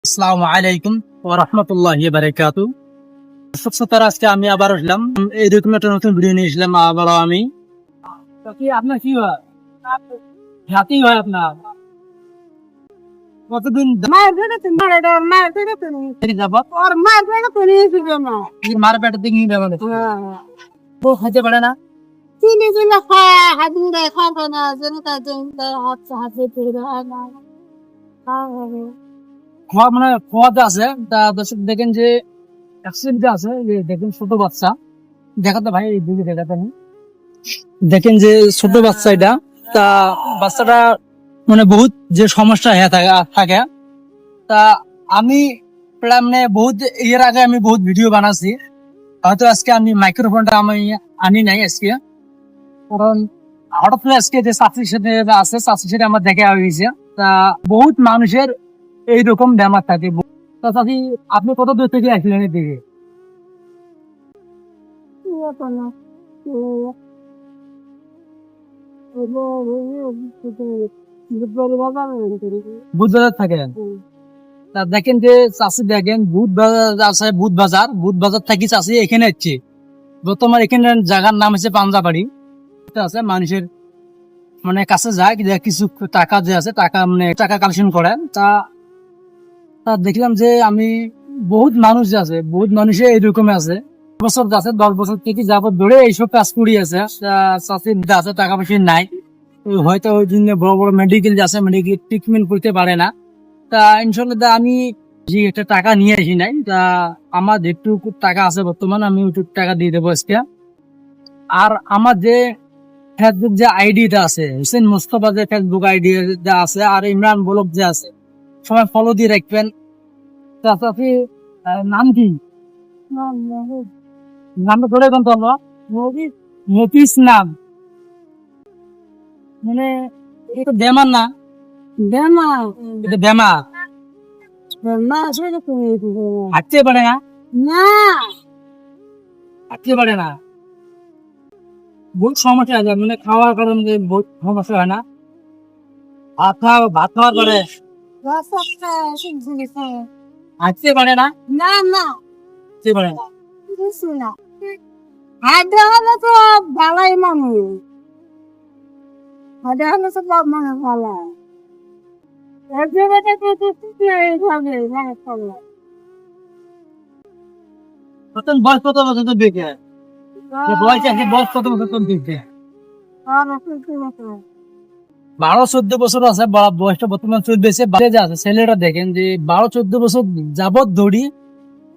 আসসালামু আলাইকুম ওয়া রাহমাতুল্লাহি ওয়া বারাকাতুহু। দর্শক শ্রোতারা, আজকে আমি আবার আসলাম এইরকম একটা নতুন ভিডিও নিয়ে আসলাম আবারও আমি। কি আপনার কি হয়? হাতি হয় আপনার? কতদিন যাবত মার পেটের দিকে নিয়ে যাবেন? ও খাইতে পারে না? খাওয়া মানে খাওয়াতে আছে তা দর্শক দেখেন যে অ্যাক্সিডেন্ট আছে, যে দেখেন ছোট বাচ্চা, দেখাতে ভাই এই দিকে দেখাতে নেই। দেখেন যে ছোট বাচ্চা এটা, তা বাচ্চাটা মানে বহুত যে সমস্যা হয়ে থাকে তা আমি প্রায় মানে বহুত এর আগে আমি বহুত ভিডিও বানাচ্ছি, হয়তো আজকে আমি মাইক্রোফোনটা আমি আনি নাই আজকে, কারণ হঠাৎ করে আজকে যে চাষির সাথে আছে চাষির সাথে আমার দেখা হয়েছে। তা বহুত মানুষের এইরকম বেমার থাকে। তা চাষি, আপনি কত দূর থেকে আসলেন এদিকে? বুধবাজার থাকেন? তা দেখেন যে চাষি, দেখেন বুধ বাজার আছে, বুধ বাজার থাকি চাষি এখানে আসছে। বর্তমান এখানে জায়গার নাম হচ্ছে পাঞ্জাবাড়ি। এটা আছে মানুষের মানে কাছে যায়, যে কিছু টাকা যে আছে টাকা মানে টাকা কালেকশন করে। তা তা দেখলাম যে আমি বহুত মানুষ যে আছে, বহুত মানুষে এইরকম আছে, বছর আছে 10 বছর থেকে যাবত ধরে এইসব কাজ করি আছে। চাষির আছে টাকা পয়সা নাই, হয়তো ওই জন্য বড় বড় মেডিকেল আছে, মেডিকেল ট্রিটমেন্ট করতে পারে না। তা ইনশাল্লাহ আমি যে একটা টাকা নিয়ে আসি নাই, তা আমার যেটুকু টাকা আছে বর্তমান আমি ওইটুকু টাকা দিয়ে দেবো আজকে। আর আমার যে ফেসবুক যে আইডিটা আছে, হোসেন মোস্তফা যে ফেসবুক আইডি যা আছে, আর ইমরান ব্লগ যে আছে, সবাই ফলো দিয়ে রাখবেন। তা আপনি নাম কি? নামটা ধরে কোন তো মফিস নাম, মানে এটা বেমার না? এটা বেমার, হাঁটতে পারে না? হাঁটতে পারে না, বহুত সমস্যা আছে, মানে খাওয়ার কারণে বহুত সমস্যা হয় না? ভাত খাওয়ার পরে হাঁটতে পারে না? হাঁটতে পারে না। ভালাই মানুষ ভালো নতুন বয়স কত বছর তো দেখে, বয়স আছে, বয়স কত বছর তো দেখে? 12-14 বছর আছে, বয়সটা বর্তমান 14 আছে। ছেলেটা দেখেন যে 12-14 বছর যাবত ধরি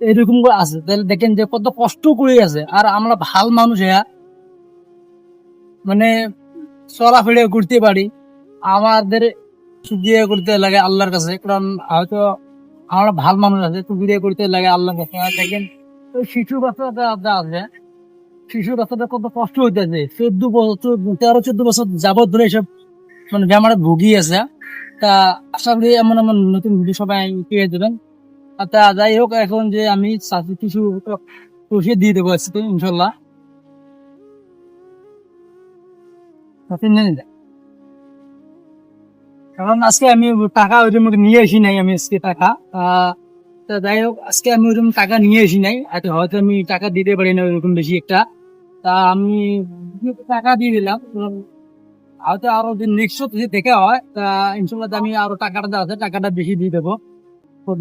এরকম করে আছে, তাহলে দেখেন যে কত কষ্ট করে আছে। আর আমরা ভাল মানুষ, মানে চলাফেরা করতে পারি, আমাদের সুবিধা করতে লাগে আল্লাহর কাছে, কারণ হয়তো আমরা ভাল মানুষ আছে, সুবিধা করতে লাগে আল্লাহর কাছে। আর দেখেন ওই শিশু বাচ্চাটা আছে, শিশু বাচ্চাটা কত কষ্ট হইতেছে, 14 বছর 13-14 বছর যাবত ধরে এসব মানে বেমারে ভুগি আছে। তা আশা করি এমন এমন নতুন ভিডিও সবাই পেয়ে যাবেন। তা যাই হোক, এখন যে আমি কিছু পুষিয়ে দিয়ে দেবো আজকে ইনশাল্লাহ। কারণ আজকে আমি টাকা ওইরকম নিয়ে আসি নাই, আমি আজকে টাকা তা যাই হোক, আজকে আমি ওইরকম টাকা নিয়ে আসি নাই, হয়তো আমি টাকা দিতে পারি না ওইরকম বেশি একটা। তা আমি টাকা দিয়ে দিলাম, হয়তো আরো যে নেক্সট যদি দেখা হয় তা ইনশাল্লাহ আমি আরো টাকাটা আছে টাকাটা বেশি দিয়ে দেবো। তো